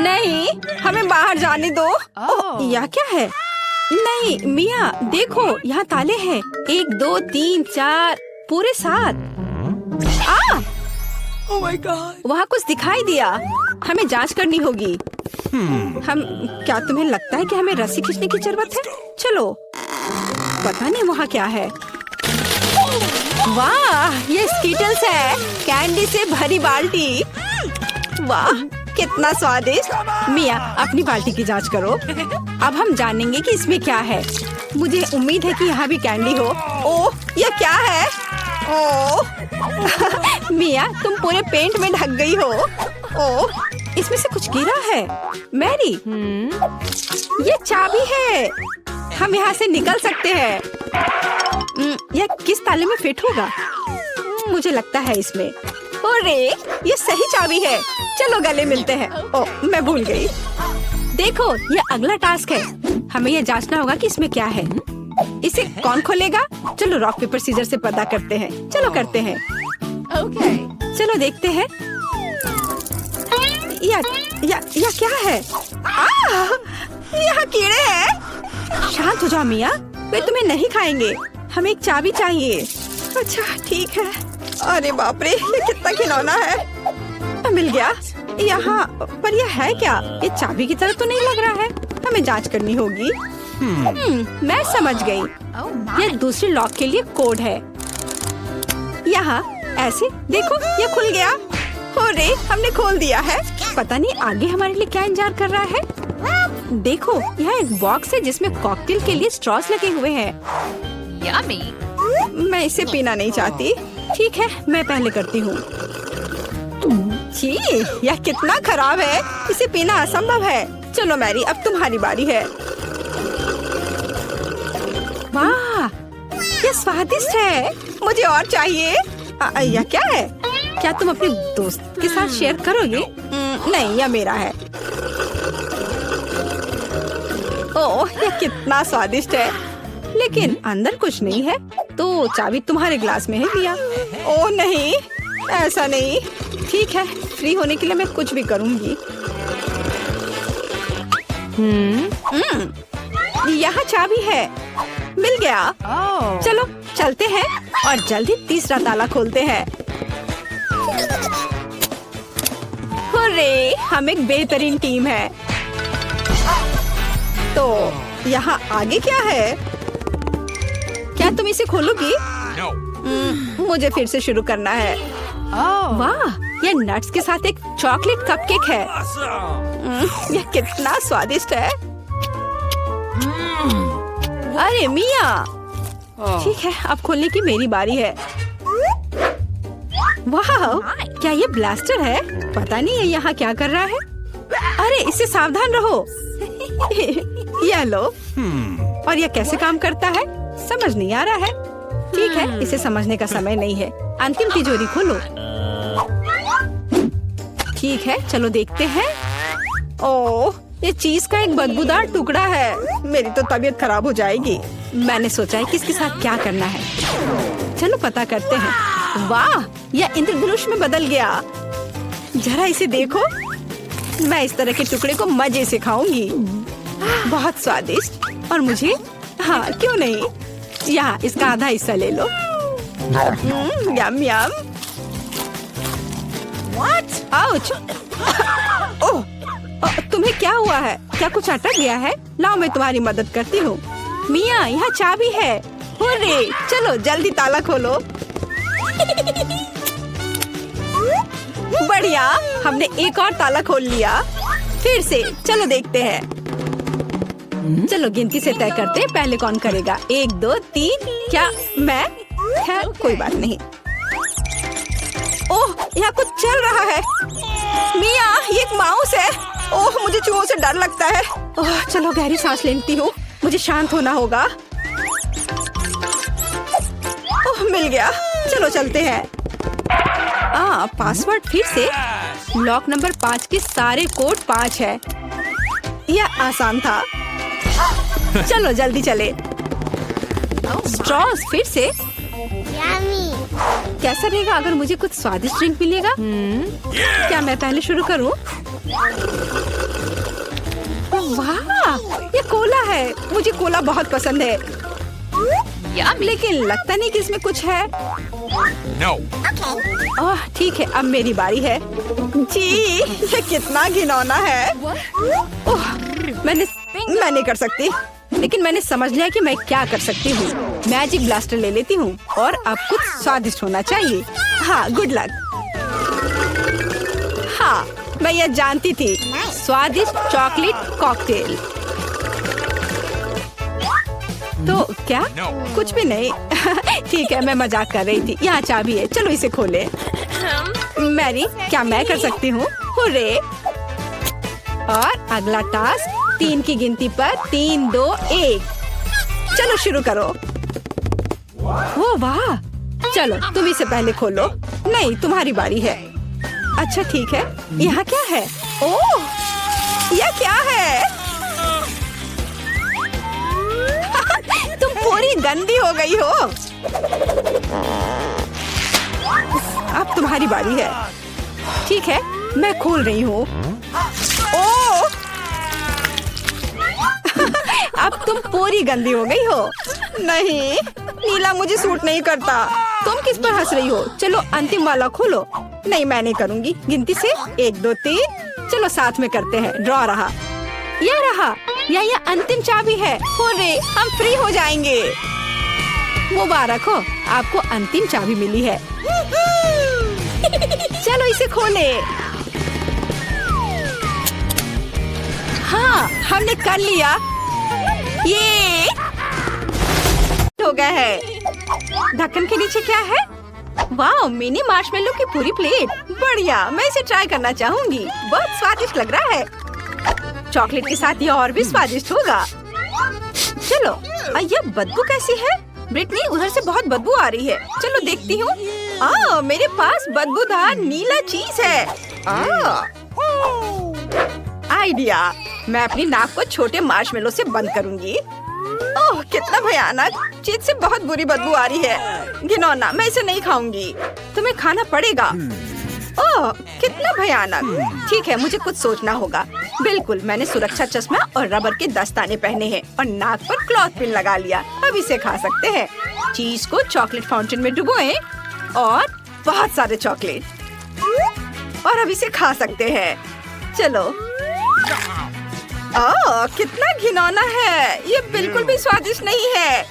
नहीं, हमें बाहर जाने दो। ओह, यह क्या है? नहीं मिया, देखो यहाँ ताले हैं। 1 2 3 4 पूरे 7। Oh my God! वहाँ कुछ दिखाई दिया। हमें जांच करनी होगी। हम क्या तुम्हें लगता है कि हमें रस्सी खींचने की जरूरत है? चलो, पता नहीं वहाँ क्या है। वाह, ये स्कीटल्स है, कैंडी से भरी बाल्टी। वाह, कितना स्वादिष्ट। मिया, अपनी बाल्टी की जांच करो। अब हम जानेंगे कि इसमें क्या है। मुझे उम्मीद है कि यहाँ भी कैंडी हो। ओह, यह क्या है? ओह मिया, तुम पूरे पेंट में ढक गई हो। ओह, इसमें से कुछ गिरा है। मैरी, ये चाबी है। हम यहाँ से निकल सकते हैं। यह किस ताले में फिट होगा? मुझे लगता है इसमें। अरे, ये सही चाबी है। चलो गले मिलते हैं। ओह, मैं भूल गई। देखो, ये अगला टास्क है। हमें यह जांचना होगा कि इसमें क्या है। इसे कौन खोलेगा? चलो रॉक पेपर सीजर से पता करते हैं। चलो करते हैं। Okay. चलो देखते हैं। या क्या है? यहाँ कीड़े हैं। शांत हो जाओ मिया, वे तुम्हें नहीं खाएंगे। हमें एक चाबी चाहिए। अच्छा ठीक है। अरे बाप रे, ये कितना खिलौना है। मिल गया। यहाँ पर यह है क्या? ये चाबी की तरह तो नहीं लग रहा है। हमें जांच करनी होगी। मैं समझ गई। ये दूसरे लॉक के लिए कोड है। यहाँ ऐसे देखो, ये खुल गया। अरे, हमने खोल दिया है। पता नहीं आगे हमारे लिए क्या इंतजार कर रहा है। देखो, यहाँ एक बॉक्स है जिसमें कॉकटेल के लिए स्ट्रॉस लगे हुए हैं। Yummy. मैं इसे पीना नहीं चाहती। ठीक है, मैं पहले करती हूँ। छी, यह कितना खराब है। इसे पीना असंभव है। चलो मैरी, अब तुम्हारी बारी है। वाह, ये स्वादिष्ट है। मुझे और चाहिए। यह क्या है? क्या तुम अपने दोस्त के साथ शेयर करोगे? नहीं, यह मेरा है। ओह, यह कितना स्वादिष्ट है। लेकिन अंदर कुछ नहीं है। तो चाबी तुम्हारे ग्लास में है मिया। ओह नहीं, ऐसा नहीं। ठीक है, फ्री होने के लिए मैं कुछ भी करूँगी। यहाँ चाबी है। मिल गया। चलो चलते हैं और जल्दी तीसरा ताला खोलते हैं। हुर्रे, हम एक बेहतरीन टीम है। तो यहाँ आगे क्या है? क्या तुम इसे खोलोगी? मुझे फिर से शुरू करना है। वाह, ये नट्स के साथ एक चॉकलेट कपकेक है। यह कितना स्वादिष्ट है। अरे मिया, ठीक है, अब खोलने की मेरी बारी है। वाह, क्या ये ब्लास्टर है? पता नहीं ये यहाँ क्या कर रहा है। अरे, इससे सावधान रहो। यह लो। और यह कैसे काम करता है समझ नहीं आ रहा है। ठीक है, इसे समझने का समय नहीं है। अंतिम तिजोरी खोलो। ठीक है, चलो देखते हैं। ओह, ये चीज का एक बदबूदार टुकड़ा है। मेरी तो तबीयत खराब हो जाएगी। मैंने सोचा है किसके साथ क्या करना है। चलो पता करते हैं। वाह, यह इंद्रधनुष में बदल गया। जरा इसे देखो। मैं इस तरह के टुकड़े को मजे से खाऊंगी। बहुत स्वादिष्ट। और मुझे, हाँ क्यों नहीं, यहाँ इसका आधा हिस्सा ले लो। यम यम। आउच। ओह, तुम्हें क्या हुआ है? क्या कुछ अटक गया है? लाओ, मैं तुम्हारी मदद करती हूँ। मिया, यहाँ चाबी है। हुर्रे, चलो जल्दी ताला खोलो। बढ़िया, हमने एक और ताला खोल लिया। फिर से चलो देखते हैं। चलो गिनती से तय करते हैं, पहले कौन करेगा। 1 2 3। क्या मैं? खैर कोई बात नहीं। ओह, यहाँ कुछ चल रहा है। मिया, ये एक माउस है। ओह, मुझे चूहों से डर लगता है। ओह, चलो गहरी सांस लेती हूँ। मुझे शांत होना होगा। ओह, मिल गया। चलो चलते हैं। पासवर्ड फिर से। लॉक नंबर 5 के सारे कोड 5 है। यह आसान था। चलो जल्दी चले। स्ट्रॉस फिर से। कैसा रहेगा अगर मुझे कुछ स्वादिष्ट ड्रिंक मिलेगा? क्या मैं पहले शुरू करूं? है, मुझे कोला बहुत पसंद है, Yummy. लेकिन लगता नहीं कि इसमें कुछ है। No. ओह ठीक है, अब मेरी बारी है। जी, ये कितना घिनौना है। ओह, मैं नहीं कर सकती, लेकिन मैंने समझ लिया कि मैं क्या कर सकती हूँ। मैजिक ब्लास्टर ले लेती हूँ और अब कुछ स्वादिष्ट होना चाहिए। हाँ, गुड लक। हाँ, मैं यह जानती थी। स्वादिष्ट चॉकलेट कॉकटेल। तो क्या? No. कुछ भी नहीं। ठीक है, मैं मजाक कर रही थी। यहाँ चाबी है, चलो इसे खोले। मैरी, क्या मैं कर सकती हूँ? हुर्रे! और अगला टास्क 3 की गिनती पर 3, 2, 1। चलो शुरू करो। ओ वाह! चलो तुम इसे पहले खोलो। नहीं, तुम्हारी बारी है। अच्छा ठीक है। यहाँ क्या है? ओह, यह क्या है? तुम पूरी गंदी हो गई हो। अब तुम्हारी बारी है। ठीक है, मैं खोल रही हूँ। ओह! अब तुम पूरी गंदी हो गई हो। नहीं, नीला मुझे सूट नहीं करता। तुम किस पर हंस रही हो? चलो अंतिम वाला खोलो। नहीं, मैं नहीं करूँगी। गिनती से 1, 2, 3। चलो साथ में करते हैं। ड्रॉ रहा। यह रहा। यह अंतिम चाबी है। हुर्रे, हम फ्री हो जाएंगे। मुबारक हो, आपको अंतिम चाबी मिली है। चलो इसे खोले। हाँ, हमने कर लिया। ये हो गया है। ढक्कन के नीचे क्या है? वाह, मिनी मार्शमेलो की पूरी प्लेट। बढ़िया, मैं इसे ट्राई करना चाहूंगी। बहुत स्वादिष्ट लग रहा है। चॉकलेट के साथ ये और भी स्वादिष्ट होगा। चलो, यह बदबू कैसी है? ब्रिटनी, उधर से बहुत बदबू आ रही है। चलो देखती हूँ। मेरे पास बदबूदार नीला चीज है। आइडिया, मैं अपनी नाक को छोटे मार्शमेलो से बंद करूंगी। ओह, कितना भयानक! चीज से बहुत बुरी बदबू आ रही है। घिनौना, मैं इसे नहीं खाऊंगी। तुम्हें खाना पड़ेगा। ओह, कितना भयानक! ठीक है, मुझे कुछ सोचना होगा। बिल्कुल, मैंने सुरक्षा चश्मा और रबर के दस्ताने पहने हैं और नाक पर क्लॉथ पिन लगा लिया। अब इसे खा सकते हैं। चीज को चॉकलेट फाउंटेन में डुबोएं और बहुत सारे चॉकलेट, और अब इसे खा सकते हैं। चलो। कितना घिनौना है! ये बिल्कुल भी स्वादिष्ट नहीं है।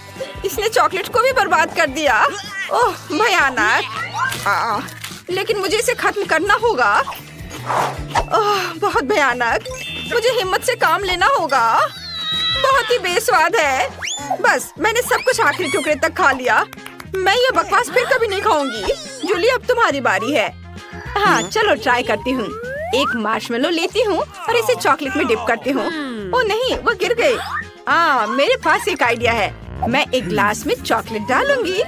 इसने चॉकलेट को भी बर्बाद कर दिया। ओह, भयानक! लेकिन मुझे इसे खत्म करना होगा। ओह, बहुत भयानक! मुझे हिम्मत से काम लेना होगा। बहुत ही बेस्वाद है। बस, मैंने सब कुछ आखिरी टुकड़े तक खा लिया। मैं ये बकवास फिर कभी नहीं खाऊंगी। जूली, अब तुम्हारी बारी है। हाँ, चलो ट्राई करती हूँ। एक मार्शमेलो लेती हूँ और इसे चॉकलेट में डिप करती हूँ। ओह नहीं, वो गिर गई। मेरे पास एक आइडिया है। मैं एक ग्लास में चॉकलेट डालूंगी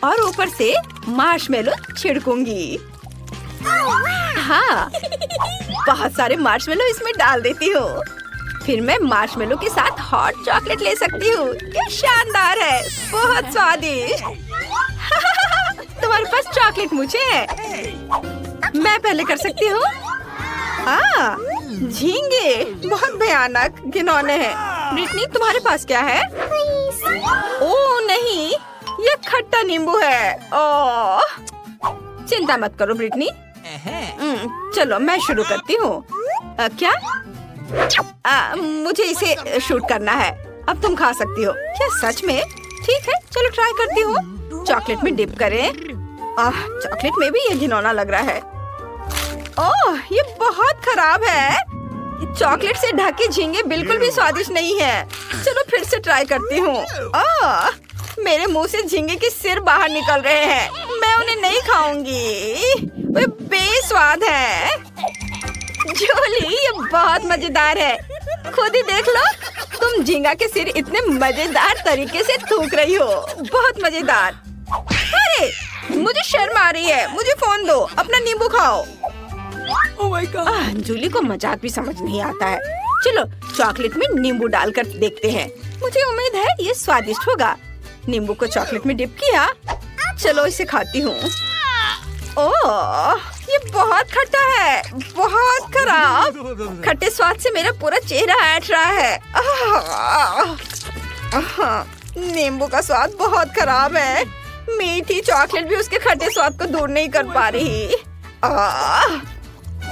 और ऊपर से मार्शमेलो छिड़कूंगी। हाँ, बहुत सारे मार्शमेलो इसमें डाल देती हूँ। फिर मैं मार्शमेलो के साथ हॉट चॉकलेट ले सकती हूँ। ये शानदार है, बहुत स्वादिष्ट। तुम्हारे पास चॉकलेट मुझे है। मैं पहले कर सकती हूँ। झींगे बहुत भयानक घिनौने हैं। ब्रिटनी, तुम्हारे पास क्या है? ओह नहीं, ये खट्टा नींबू है। ओह, चिंता मत करो ब्रिटनी। चलो मैं शुरू करती हूँ। क्या? मुझे इसे शूट करना है। अब तुम खा सकती हो। क्या सच में? ठीक है, चलो ट्राई करती हूँ। चॉकलेट में डिप करें। चॉकलेट में भी ये घिनौना लग रहा है। ओह, ये बहुत खराब है। चॉकलेट से ढके झींगे बिल्कुल भी स्वादिष्ट नहीं है। चलो फिर से ट्राई करती हूँ। मेरे मुंह से झींगे के सिर बाहर निकल रहे हैं। मैं उन्हें नहीं खाऊंगी, वे बेस्वाद है। जूली, ये बहुत मजेदार है। खुद ही देख लो, तुम झींगा के सिर इतने मजेदार तरीके से थूक रही हो। बहुत मजेदार। अरे, मुझे शर्म आ रही है। मुझे फोन दो, अपना नींबू खाओ। Oh my God. जूली को मजाक भी समझ नहीं आता है। चलो चॉकलेट में नींबू डालकर देखते हैं। मुझे उम्मीद है ये स्वादिष्ट होगा। नींबू को चॉकलेट में डिप किया। चलो इसे खाती हूँ। ओह, ये बहुत खट्टा है, बहुत खराब। खट्टे स्वाद से मेरा पूरा चेहरा ऐंठ रहा है। नींबू का स्वाद बहुत खराब है। मीठी चॉकलेट भी उसके खट्टे स्वाद को दूर नहीं कर पा रही।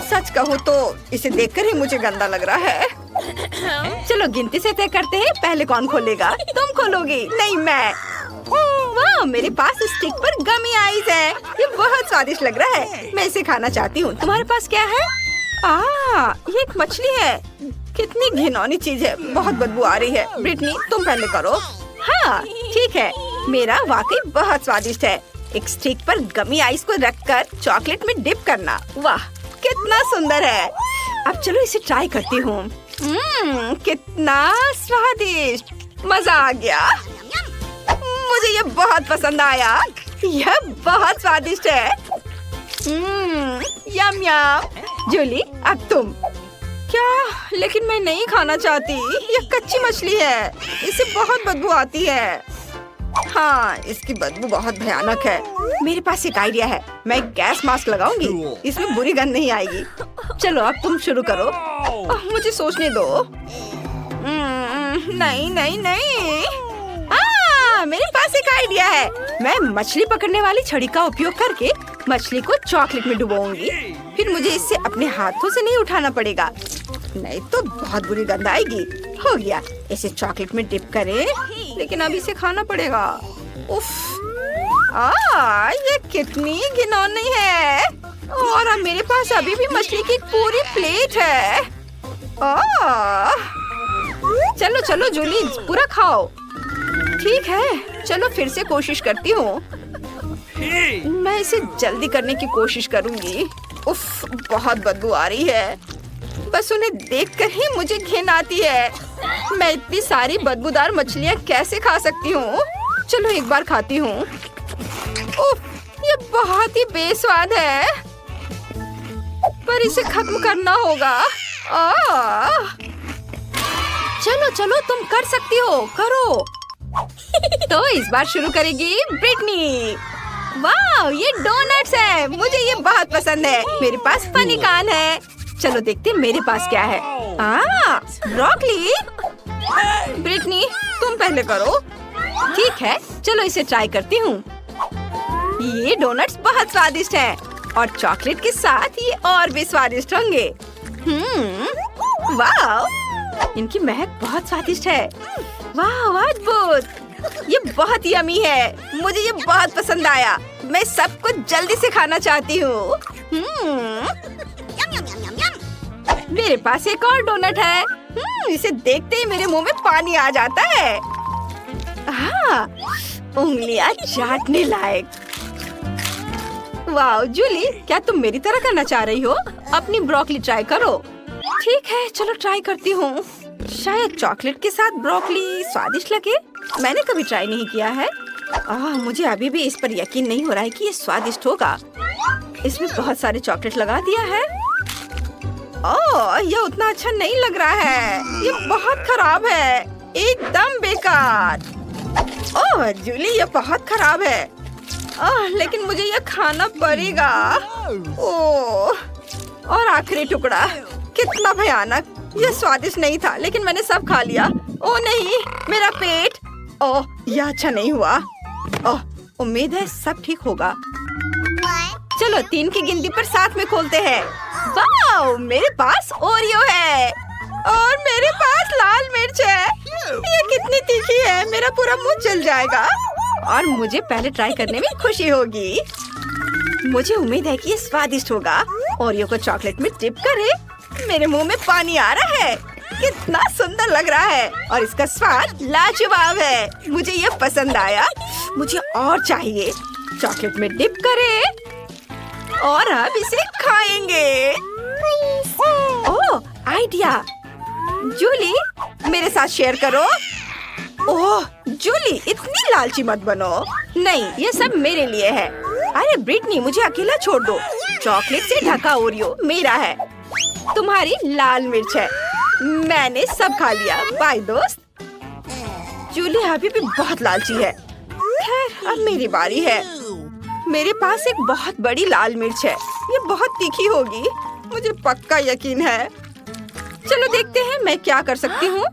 सच कहूँ तो इसे देखकर ही मुझे गंदा लग रहा है। चलो गिनती से तय करते हैं, पहले कौन खोलेगा? तुम खोलोगी? नहीं, मैं। वाह, मेरे पास स्टिक पर गमी आइस है। ये बहुत स्वादिष्ट लग रहा है। मैं इसे खाना चाहती हूँ। तुम्हारे पास क्या है? ये एक मछली है। कितनी घिनौनी चीज है, बहुत बदबू आ रही है। ब्रिटनी, तुम पहले करो। हाँ ठीक है, मेरा वाकई बहुत स्वादिष्ट है। एक स्टिक पर गमी आइस को रखकर चॉकलेट में डिप करना, वाह कितना सुंदर है। अब चलो इसे ट्राई करती हूँ। कितना स्वादिष्ट, मजा आ गया। मुझे ये बहुत पसंद आया। यह बहुत स्वादिष्ट है। यम यम। जूली, अब तुम। क्या? लेकिन मैं नहीं खाना चाहती। यह कच्ची मछली है, इससे बहुत बदबू आती है। हाँ, इसकी बदबू बहुत भयानक है। मेरे पास एक आइडिया है, मैं गैस मास्क लगाऊंगी, इसमें बुरी गंध नहीं आएगी। चलो अब तुम शुरू करो। मुझे सोचने दो। नहीं नहीं नहीं। मेरे पास एक आइडिया है। मैं मछली पकड़ने वाली छड़ी का उपयोग करके मछली को चॉकलेट में डुबोऊंगी। फिर मुझे इसे अपने हाथों से नहीं उठाना पड़ेगा, नहीं तो बहुत बुरी गंध आएगी। हो गया, इसे चॉकलेट में डिप करें, लेकिन अब इसे खाना पड़ेगा। उफ, ये कितनी घिनौनी है। और अब मेरे पास अभी भी मछली की पूरी प्लेट है। चलो चलो जूली, पूरा खाओ। ठीक है, चलो फिर से कोशिश करती हूँ। मैं इसे जल्दी करने की कोशिश करूँगी। उफ, बहुत बदबू आ रही है। बस उन्हें देखकर ही मुझे घिन आती है। मैं इतनी सारी बदबूदार मछलियाँ कैसे खा सकती हूँ? चलो एक बार खाती हूँ। उफ, ये बहुत ही बेस्वाद है, पर इसे खत्म करना होगा। चलो चलो, तुम कर सकती हो, करो। तो इस बार शुरू करेगी ब्रिटनी। वाह, ये डोनट्स है, मुझे ये बहुत पसंद है। मेरे पास फनी कान है। चलो देखते हैं मेरे पास क्या है। ब्रोकली। ब्रिटनी, तुम पहले करो। ठीक है, चलो इसे ट्राई करती हूँ। ये डोनट्स बहुत स्वादिष्ट हैं और चॉकलेट के साथ ये और भी स्वादिष्ट होंगे। वाह, इनकी महक बहुत स्वादिष्ट है। वाह, अद्भुत, ये बहुत यमी है। मुझे ये बहुत पसंद आया। मैं सबको जल्दी से खाना चाहती हूँ। मेरे पास एक और डोनट है। इसे देखते ही मेरे मुंह में पानी आ जाता है। उंगलियां चाटने लायक। वाह जूली, क्या तुम मेरी तरह करना चाह रही हो? अपनी ब्रोकली ट्राई करो। ठीक है, चलो ट्राई करती हूँ। शायद चॉकलेट के साथ ब्रोकली स्वादिष्ट लगे। मैंने कभी ट्राई नहीं किया है। मुझे अभी भी इस पर यकीन नहीं हो रहा है कि ये स्वादिष्ट होगा। इसमें बहुत सारे चॉकलेट लगा दिया है। ये उतना अच्छा नहीं लग रहा है। ये बहुत खराब है, एकदम बेकार। जूली, ये बहुत खराब है। लेकिन मुझे ये खाना पड़ेगा। और आखिरी टुकड़ा, कितना भयानक। ये स्वादिष्ट नहीं था, लेकिन मैंने सब खा लिया। नहीं, मेरा पेट। यह अच्छा नहीं हुआ। उम्मीद है सब ठीक होगा। चलो 3 की गिनती पर साथ में खोलते हैं। वाह, मेरे पास ओरियो है और मेरे पास लाल मिर्च है। ये कितनी तीखी है, मेरा पूरा मुंह जल जाएगा। और मुझे पहले ट्राई करने में खुशी होगी। मुझे उम्मीद है कि ये स्वादिष्ट होगा। ओरियो को चॉकलेट में डिप करें। मेरे मुंह में पानी आ रहा है। कितना सुंदर लग रहा है और इसका स्वाद लाजवाब है। मुझे ये पसंद आया। मुझे और चाहिए। चॉकलेट में डिप करें और अब इसे खाएंगे। आइडिया। जूली, मेरे साथ शेयर करो। जूली, इतनी लालची मत बनो। नहीं, ये सब मेरे लिए है। अरे ब्रिटनी, मुझे अकेला छोड़ दो। चॉकलेट से ढका ओरियो मेरा है, तुम्हारी लाल मिर्च है। मैंने सब खा लिया। बाय दोस्त। जूली अभी भी बहुत लालची है। खैर, अब मेरी बारी है। मेरे पास एक बहुत बड़ी लाल मिर्च है। ये बहुत तीखी होगी, मुझे पक्का यकीन है। चलो देखते हैं मैं क्या कर सकती हूँ।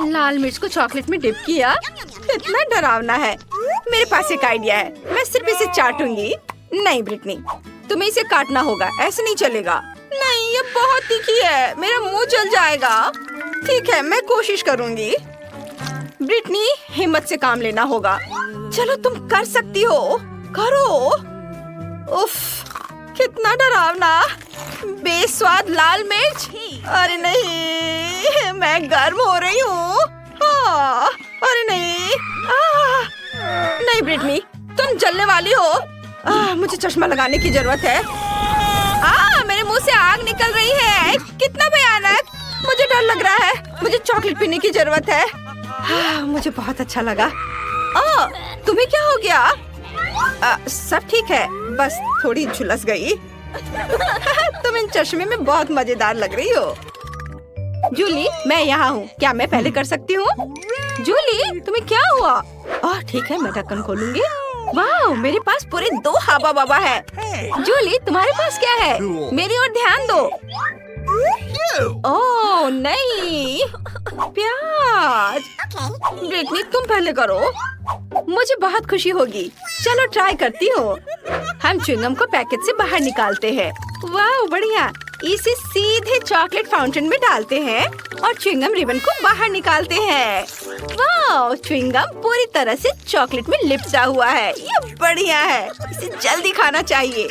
लाल मिर्च को चॉकलेट में डिप किया, इतना डरावना है। मेरे पास एक आइडिया है, मैं सिर्फ इसे चाटूंगी। नहीं ब्रिटनी, तुम्हें इसे काटना होगा, ऐसे नहीं चलेगा। नहीं, ये बहुत तीखी है, मेरा मुंह जल जाएगा। ठीक है, मैं कोशिश करूंगी। ब्रिटनी, हिम्मत से काम लेना होगा। चलो तुम कर सकती हो, करो। उफ, कितना डरावना, बेस्वाद लाल मिर्च। अरे नहीं, मैं गर्म हो रही हूँ। अरे नहीं, नहीं ब्रिटनी, तुम जलने वाली हो। मुझे चश्मा लगाने की जरूरत है। मेरे मुंह से आग निकल रही है, कितना भयानक। मुझे डर लग रहा है, मुझे चॉकलेट पीने की जरूरत है। मुझे बहुत अच्छा लगा। तुम्हें क्या हो गया? सब ठीक है, बस थोड़ी झुलस गई। तुम इन चश्मे में बहुत मजेदार लग रही हो। जूली, मैं यहाँ हूँ, क्या मैं पहले कर सकती हूँ? जूली, तुम्हें क्या हुआ? ठीक है, मैं ढक्कन खोलूंगी। वाह, मेरे पास पूरे 2 हवा बाबा है। जूली, तुम्हारे पास क्या है? मेरी ओर ध्यान दो। ओह नहीं, प्याज। ब्रिटनी, तुम पहले करो, मुझे बहुत खुशी होगी। चलो ट्राई करती हूँ। हम च्युइंगम को पैकेट से बाहर निकालते हैं। वाह बढ़िया, इसे सीधे चॉकलेट फाउंटेन में डालते हैं और च्युइंगम रिबन को बाहर निकालते हैं। वाह, च्युइंगम पूरी तरह से चॉकलेट में लिपटा हुआ है। ये बढ़िया है, इसे जल्दी खाना चाहिए।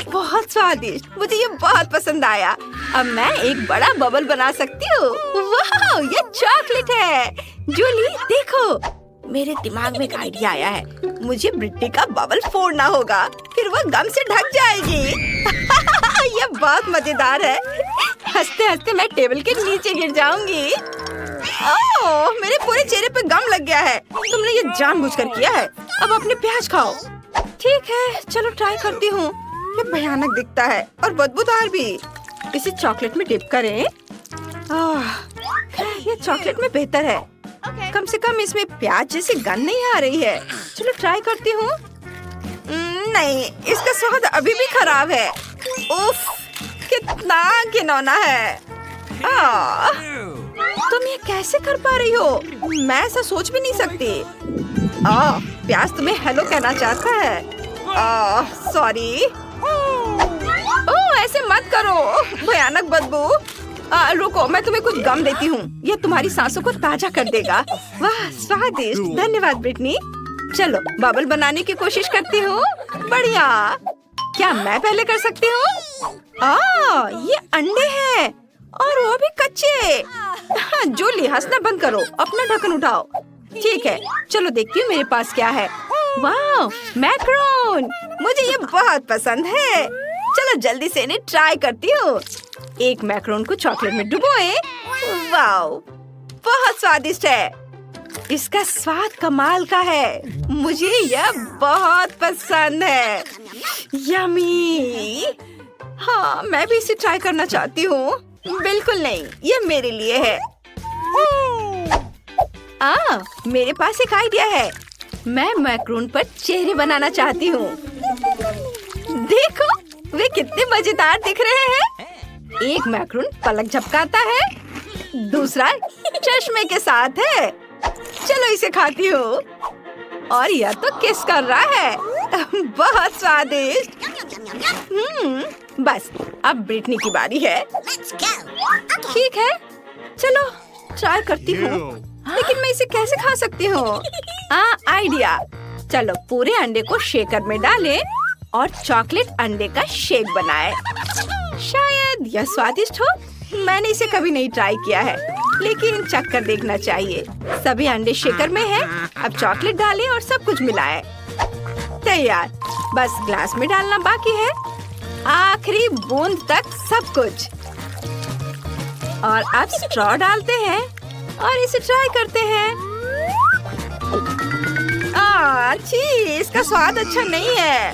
बहुत स्वादिष्ट, मुझे ये बहुत पसंद आया। अब मैं एक बड़ा बबल बना सकती हूँ। वाह, ये चॉकलेट है। जूली देखो, मेरे दिमाग में एक आइडिया आया है। मुझे ब्रिटनी का बबल फोड़ना होगा, फिर वह गम से ढक जाएगी। ये बहुत मजेदार है। हंसते हंसते मैं टेबल के नीचे गिर जाऊंगी। ओह, मेरे पूरे चेहरे पे गम लग गया है। तुमने ये जानबूझकर किया है। अब अपने प्याज खाओ। ठीक है, चलो ट्राई करती हूँ। ये भयानक दिखता है और बदबूदार भी। इसे चॉकलेट में डिप करें। ये चॉकलेट में बेहतर है। कम से कम इसमें प्याज जैसी गंध नहीं आ रही है। चलो ट्राई करती हूँ। नहीं, इसका स्वाद अभी भी खराब है। उफ, कितना घिनौना है। तुम ये कैसे कर पा रही हो? मैं ऐसा सोच भी नहीं सकती। प्याज तुम्हें हेलो कहना चाहता है। सॉरी। ओह, ऐसे मत करो, भयानक बदबू। रुको, मैं तुम्हें कुछ गम देती हूँ, ये तुम्हारी सांसों को ताजा कर देगा। वाह स्वादिष्ट, धन्यवाद ब्रिटनी। चलो बबल बनाने की कोशिश करती हूँ। बढ़िया, क्या मैं पहले कर सकती हूँ? ये अंडे हैं और वो भी कच्चे। जूली, हंसना बंद करो, अपना ढक्कन उठाओ। ठीक है, चलो देखती हूँ मेरे पास क्या है। वाह, मैक्रोन, मुझे ये बहुत पसंद है। चलो जल्दी से इन्हें ट्राई करती हूँ। एक मैक्रोन को चॉकलेट में डुबोए। वाह, बहुत स्वादिष्ट है। इसका स्वाद कमाल का है, मुझे यह बहुत पसंद है। यम्मी। हाँ, मैं भी इसे ट्राई करना चाहती हूँ। बिल्कुल नहीं, ये मेरे लिए है। मेरे पास एक आइडिया है। मैं मैक्रोन पर चेहरे बनाना चाहती हूँ। देखो, वे कितने मजेदार दिख रहे हैं। एक मैक्रोन पलक झपकाता है, दूसरा चश्मे के साथ है। चलो इसे खाती हूँ। और यह तो किस कर रहा है। बहुत स्वादिष्ट। बस अब ब्रिटनी की बारी है। ठीक है, चलो ट्राई करती हूँ। लेकिन मैं इसे कैसे खा सकती हूँ? आइडिया। चलो पूरे अंडे को शेकर में डालें और चॉकलेट अंडे का शेक बनाएं। शायद यह स्वादिष्ट हो। मैंने इसे कभी नहीं ट्राई किया है, लेकिन चख कर देखना चाहिए। सभी अंडे शेकर में हैं। अब चॉकलेट डालें और सब कुछ मिलाएं। तैयार, बस ग्लास में डालना बाकी है। आखिरी बूंद तक सब कुछ। और अब स्ट्रॉ डालते हैं और इसे ट्राई करते हैं। छी, इसका स्वाद अच्छा नहीं है।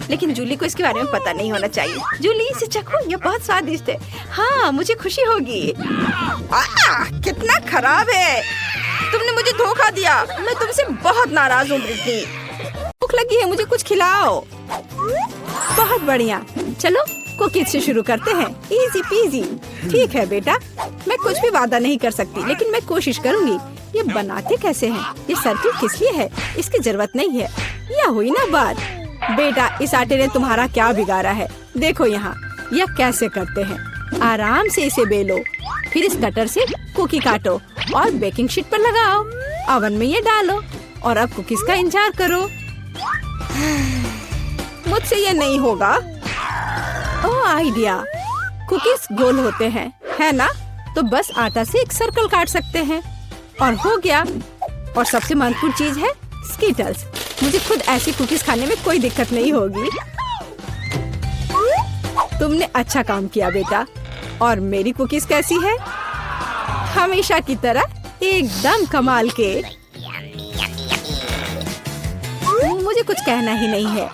लेकिन जूली को इसके बारे में पता नहीं होना चाहिए। जूली, इसे चखो, ये बहुत स्वादिष्ट है। हाँ, मुझे खुशी होगी। कितना खराब है। तुमने मुझे धोखा दिया। मैं तुमसे बहुत नाराज हूँ ब्रिटनी। भूख लगी है, मुझे कुछ खिलाओ। बहुत बढ़िया। चलो कुकीज से शुरू करते हैं। Easy PG. ठीक है बेटा, मैं कुछ भी वादा नहीं कर सकती, लेकिन मैं कोशिश करूंगी। ये बनाते कैसे हैं? ये सर्किल किस लिए है? इसकी जरूरत नहीं है। यह हुई ना बात। बेटा, इस आटे ने तुम्हारा क्या बिगाड़ा है? देखो यहाँ, यह कैसे करते हैं। आराम से इसे बेलो, फिर इस कटर से कुकी काटो और बेकिंग शीट पर लगाओ। ओवन में ये डालो और अब कुकीज का इंतजार करो। मुझसे ये नहीं होगा। ओह आइडिया, कुकीज गोल होते हैं, है ना? तो बस आटा से एक सर्कल काट सकते हैं और हो गया। और सबसे महत्वपूर्ण चीज है स्कीटल्स। मुझे खुद ऐसी कुकीज खाने में कोई दिक्कत नहीं होगी। तुमने अच्छा काम किया बेटा। और मेरी कुकीज कैसी है? हमेशा की तरह एकदम कमाल के। मुझे कुछ कहना ही नहीं है।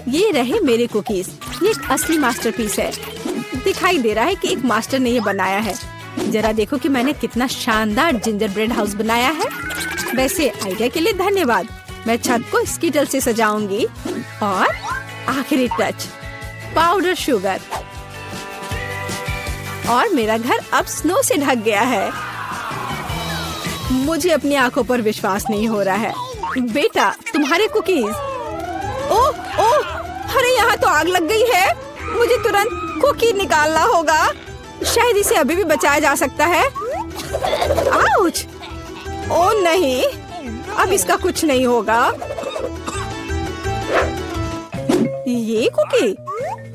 ये रहे मेरे कुकीज। ये एक असली मास्टरपीस है। दिखाई दे रहा है कि एक मास्टर ने ये बनाया है। जरा देखो कि मैंने कितना शानदार जिंजर ब्रेड हाउस बनाया है। वैसे आइडिया के लिए धन्यवाद। मैं छत को स्कीटल से सजाऊंगी। और आखिरी टच, पाउडर शुगर। और मेरा घर अब स्नो से ढक गया है। मुझे अपनी आंखों पर विश्वास नहीं हो रहा है। बेटा, तुम्हारे कुकीज। ओह ओह, अरे यहाँ तो आग लग गई है। मुझे तुरंत कुकी निकालना होगा। शायद इसे अभी भी बचाया जा सकता है। आउच! ओह नहीं, अब इसका कुछ नहीं होगा। ये कुकी,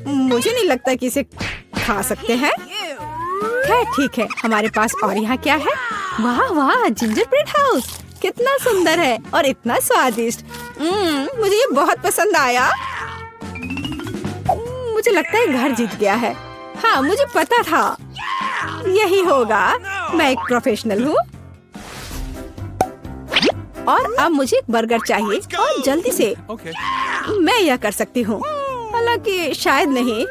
मुझे नहीं लगता कि इसे खा सकते हैं। खैर ठीक है, हमारे पास और यहाँ क्या है? वाह वाह, जिंजर ब्रेड हाउस कितना सुंदर है और इतना स्वादिष्ट। मुझे ये बहुत पसंद आया। मुझे लगता है घर जीत गया है। हाँ, मुझे पता था यही होगा। मैं एक प्रोफेशनल हूँ। और अब मुझे एक बर्गर चाहिए और जल्दी से। मैं यह कर सकती हूँ, हालांकि शायद नहीं।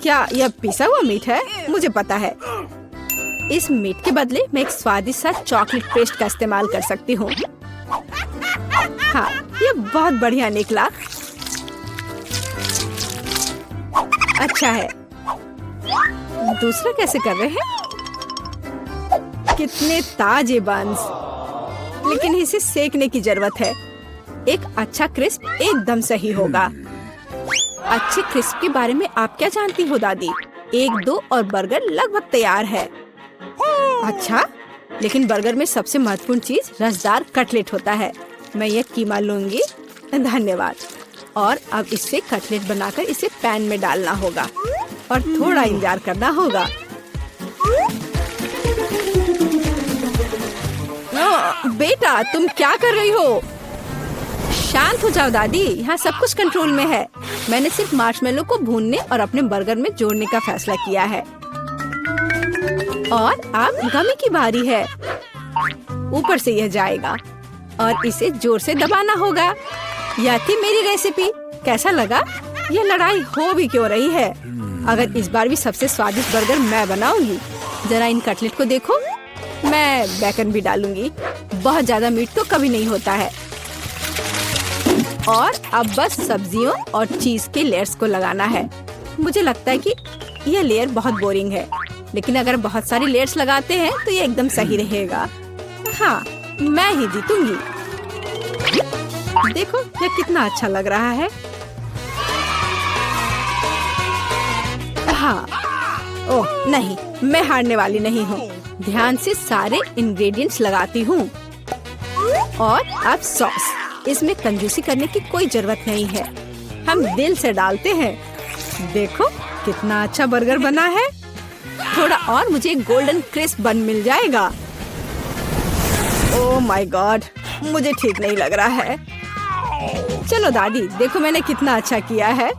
क्या यह पिसा हुआ मीट है? मुझे पता है। इस मीट के बदले मैं एक स्वादिष्ट सा चॉकलेट पेस्ट का इस्तेमाल कर सकती हूँ। हाँ, ये बहुत बढ़िया निकला। अच्छा है। दूसरा कैसे कर रहे हैं? कितने ताजे बंस, लेकिन इसे सेकने की जरूरत है। एक अच्छा क्रिस्प एकदम सही होगा। अच्छे क्रिस्प के बारे में आप क्या जानती हो दादी? 1-2 और बर्गर लगभग तैयार है। अच्छा, लेकिन बर्गर में सबसे महत्वपूर्ण चीज रसदार कटलेट होता है। मैं ये कीमा लूंगी। धन्यवाद। और अब इससे कटलेट बनाकर इसे पैन में डालना होगा और थोड़ा इंतजार करना होगा। बेटा, तुम क्या कर रही हो? शांत हो जाओ दादी, यहाँ सब कुछ कंट्रोल में है। मैंने सिर्फ मार्शमेलो को भूनने और अपने बर्गर में जोड़ने का फैसला किया है। और अब गमी की बारी है। ऊपर से यह जाएगा और इसे जोर से दबाना होगा। यह थी मेरी रेसिपी। कैसा लगा? यह लड़ाई हो भी क्यों रही है? अगर इस बार भी सबसे स्वादिष्ट बर्गर मैं बनाऊंगी। जरा इन कटलेट को देखो। मैं बेकन भी डालूंगी। बहुत ज्यादा मीट तो कभी नहीं होता है। और अब बस सब्जियों और चीज के लेयर्स को लगाना है। मुझे लगता है कि यह लेयर बहुत बोरिंग है, लेकिन अगर बहुत सारी लेयर्स लगाते हैं तो ये एकदम सही रहेगा। हाँ, मैं ही जीतूंगी। देखो यह कितना अच्छा लग रहा है। हाँ, ओह नहीं, मैं हारने वाली नहीं हूँ। ध्यान से सारे इंग्रेडिएंट्स लगाती हूँ। और अब सॉस। इसमें कंजूसी करने की कोई जरूरत नहीं है। हम दिल से डालते हैं। देखो कितना अच्छा बर्गर बना है। थोड़ा और मुझे गोल्डन क्रिस्प बन मिल जाएगा। ओह माय गॉड, मुझे ठीक नहीं लग रहा है। चलो दादी, देखो मैंने कितना अच्छा किया है।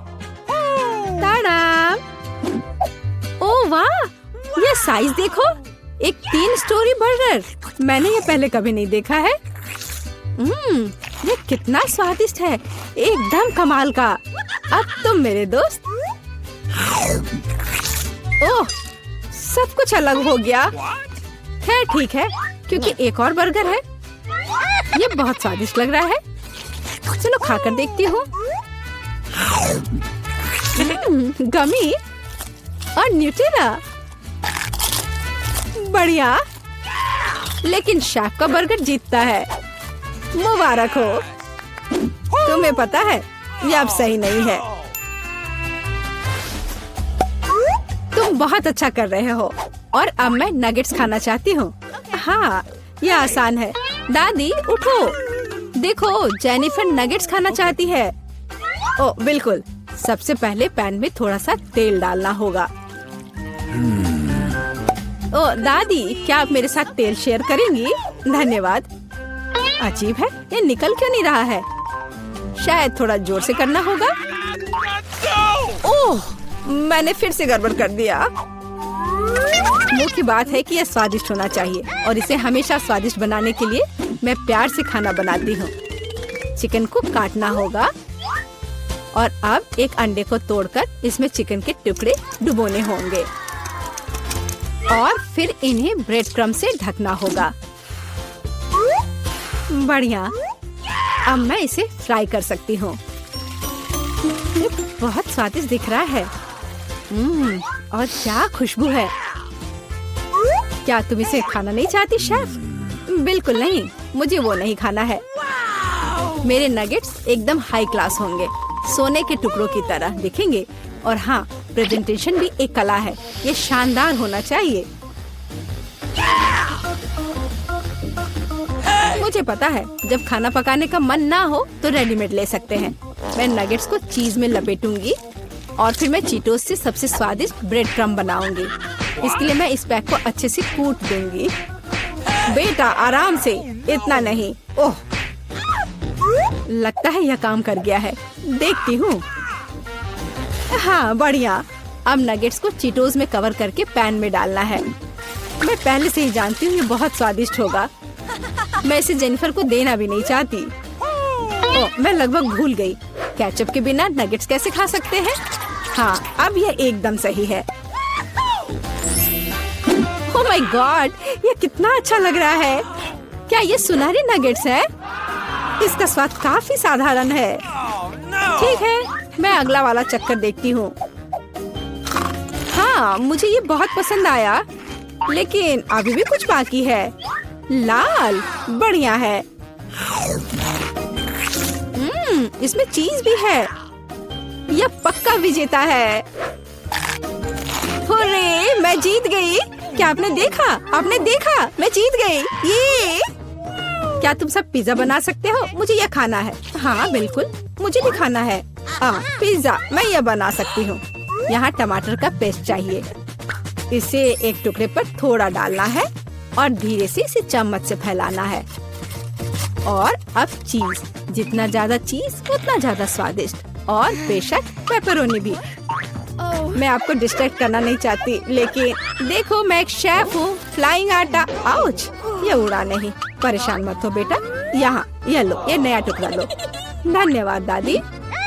ताड़ा! ओह वाह, ये साइज देखो। एक 3 स्टोरी बर्गर। मैंने ये पहले कभी नहीं देखा है। ये कितना स्वादिष्ट है, एकदम कमाल का। अब तुम मेरे दोस्त। ओह, सब कुछ अलग हो गया। खैर ठीक है, क्योंकि एक और बर्गर है। ये बहुत स्वादिष्ट लग रहा है। चलो खाकर देखती हूँ। गमी और न्यूटेला, बढ़िया। लेकिन शेफ का बर्गर जीतता है। मुबारक हो। तुम्हें पता है ये अब सही नहीं है। तुम बहुत अच्छा कर रहे हो और अब मैं नगेट्स खाना चाहती हूँ। हाँ, ये आसान है। दादी उठो, देखो जेनिफर नगेट्स खाना चाहती है। ओ बिल्कुल, सबसे पहले पैन में थोड़ा सा तेल डालना होगा। ओ दादी, क्या आप मेरे साथ तेल शेयर करेंगी? धन्यवाद। अजीब है, ये निकल क्यों नहीं रहा है? शायद थोड़ा जोर से करना होगा। ओह, मैंने फिर से गड़बड़ कर दिया। मुख्य बात है कि यह स्वादिष्ट होना चाहिए और इसे हमेशा स्वादिष्ट बनाने के लिए मैं प्यार से खाना बनाती हूँ। चिकन को काटना होगा और अब एक अंडे को तोड़कर इसमें चिकन के टुकड़े डुबोने होंगे और फिर इन्हें ब्रेड क्रम्ब से ढकना होगा। बढ़िया, अब मैं इसे फ्राई कर सकती हूँ। ये बहुत स्वादिष्ट दिख रहा है। और क्या खुशबू है। क्या तुम इसे खाना नहीं चाहती शेफ? बिल्कुल नहीं, मुझे वो नहीं खाना है। मेरे नगेट्स एकदम हाई क्लास होंगे, सोने के टुकड़ों की तरह दिखेंगे। और हाँ, प्रेजेंटेशन भी एक कला है, ये शानदार होना चाहिए। मुझे पता है, जब खाना पकाने का मन ना हो तो रेडीमेड ले सकते हैं। मैं नगेट्स को चीज में लपेटूंगी और फिर मैं चीटोस से सबसे स्वादिष्ट ब्रेड क्रम्ब बनाऊंगी। इसके लिए मैं इस पैक को अच्छे से कूट दूंगी। बेटा आराम से, इतना नहीं। ओह, लगता है यह काम कर गया है। देखती हूँ। हाँ बढ़िया। अब नगेट्स को चीटोस में कवर करके पैन में डालना है। मैं पहले से ही जानती हूँ ये बहुत स्वादिष्ट होगा। मैं इसे जेनिफर को देना भी नहीं चाहती। ओह, मैं लगभग भूल गई, केचप के बिना नगेट्स कैसे खा सकते हैं? हाँ, अब यह एकदम सही है। ओह माय गॉड, ये कितना अच्छा लग रहा है। क्या ये सुनहरे नगेट्स है? इसका स्वाद काफी साधारण है। ठीक है, मैं अगला वाला चक्कर देखती हूँ। हाँ, मुझे ये बहुत पसंद आया, लेकिन अभी भी कुछ बाकी है। लाल, बढ़िया है। इसमें चीज भी है। यह पक्का विजेता है। हुर्रे, मैं जीत गई। क्या आपने देखा? आपने देखा? मैं जीत गई। ये क्या तुम सब पिज्जा बना सकते हो? मुझे यह खाना है। हाँ बिल्कुल, मुझे भी खाना है। पिज्जा मैं यह बना सकती हूँ। यहाँ टमाटर का पेस्ट चाहिए। इसे एक टुकड़े पर थोड़ा डालना है और धीरे से इसे चम्मच से फैलाना है। और अब चीज, जितना ज्यादा चीज उतना ज्यादा स्वादिष्ट। और बेशक पेपरोनी भी। मैं आपको डिस्ट्रैक्ट करना नहीं चाहती, लेकिन देखो मैं एक शेफ हूँ। फ्लाइंग आटा, आउच, ये उड़ा नहीं। परेशान मत हो बेटा। यहाँ ये लो, ये नया टुकड़ा लो। धन्यवाद दादी।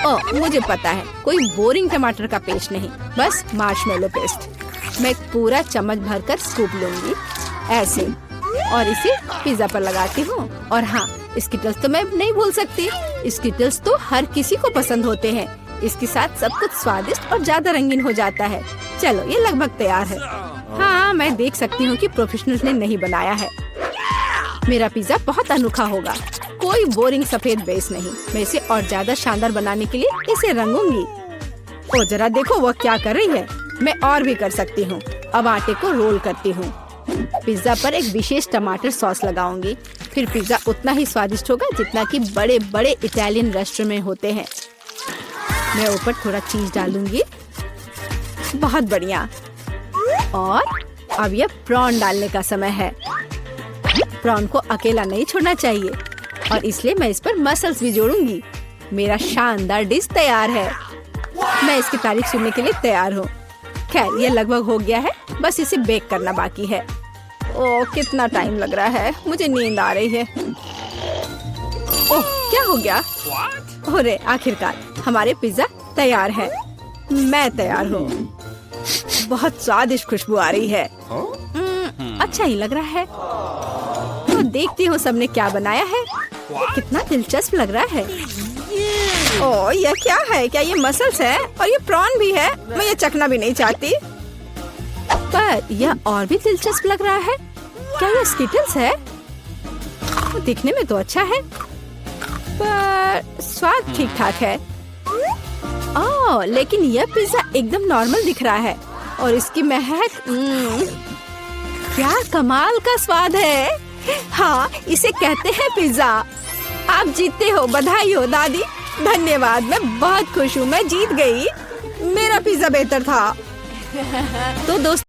ओह, मुझे पता है, कोई बोरिंग टमाटर का पेस्ट नहीं, बस मार्शमेलो पेस्ट। मैं पूरा चम्मच भरकर स्कूप लूंगी ऐसे और इसे पिज्जा पर लगाती हूँ। और हाँ, स्किटल्स तो मैं नहीं भूल सकती। स्किटल्स तो हर किसी को पसंद होते हैं। इसके साथ सब कुछ स्वादिष्ट और ज्यादा रंगीन हो जाता है। चलो, ये लगभग तैयार है। हाँ, मैं देख सकती हूँ कि प्रोफेशनल्स ने नहीं बनाया है। मेरा पिज्जा बहुत अनोखा होगा, कोई बोरिंग सफेद बेस नहीं। मैं इसे और ज्यादा शानदार बनाने के लिए इसे रंगूंगी। ओ जरा देखो वो क्या कर रही है। मैं और भी कर सकती हूँ। अब आटे को रोल करती हूँ। पिज्जा पर एक विशेष टमाटर सॉस लगाऊंगी। फिर पिज्जा उतना ही स्वादिष्ट होगा जितना कि बड़े बड़े इटालियन रेस्टोरेंट में होते हैं। मैं ऊपर थोड़ा चीज डालूंगी। बहुत बढ़िया। और अब यह प्रॉन डालने का समय है। प्रॉन को अकेला नहीं छोड़ना चाहिए और इसलिए मैं इस पर मसल्स भी जोड़ूंगी। मेरा शानदार डिश तैयार है। मैं इसकी तारीफ सुनने के लिए तैयार हूँ। खैर, ये लगभग हो गया है, बस इसे बेक करना बाकी है। ओह, कितना टाइम लग रहा है, मुझे नींद आ रही है। ओह, क्या हो गया? अरे आखिरकार हमारे पिज्जा तैयार है। मैं तैयार हूँ। बहुत स्वादिष्ट खुशबू आ रही है। अच्छा ही लग रहा है। तो देखती हूँ सबने क्या बनाया है। कितना दिलचस्प लग रहा है। ओ ये क्या है? क्या ये मसल्स है? और ये प्रॉन भी है? मैं ये चखना भी नहीं चाहती। पर यह और भी दिलचस्प लग रहा है। क्या ये स्किटल्स है? दिखने में तो अच्छा है, पर स्वाद ठीक ठाक है। ओह, लेकिन यह पिज्जा एकदम नॉर्मल दिख रहा है और इसकी महक क्या कमाल का स्वाद है। हाँ, इसे कहते हैं पिज्जा। आप जीतते हो, बधाई हो दादी। धन्यवाद, मैं बहुत खुश हूँ, मैं जीत गई। मेरा पिज्जा बेहतर था। तो दोस्तों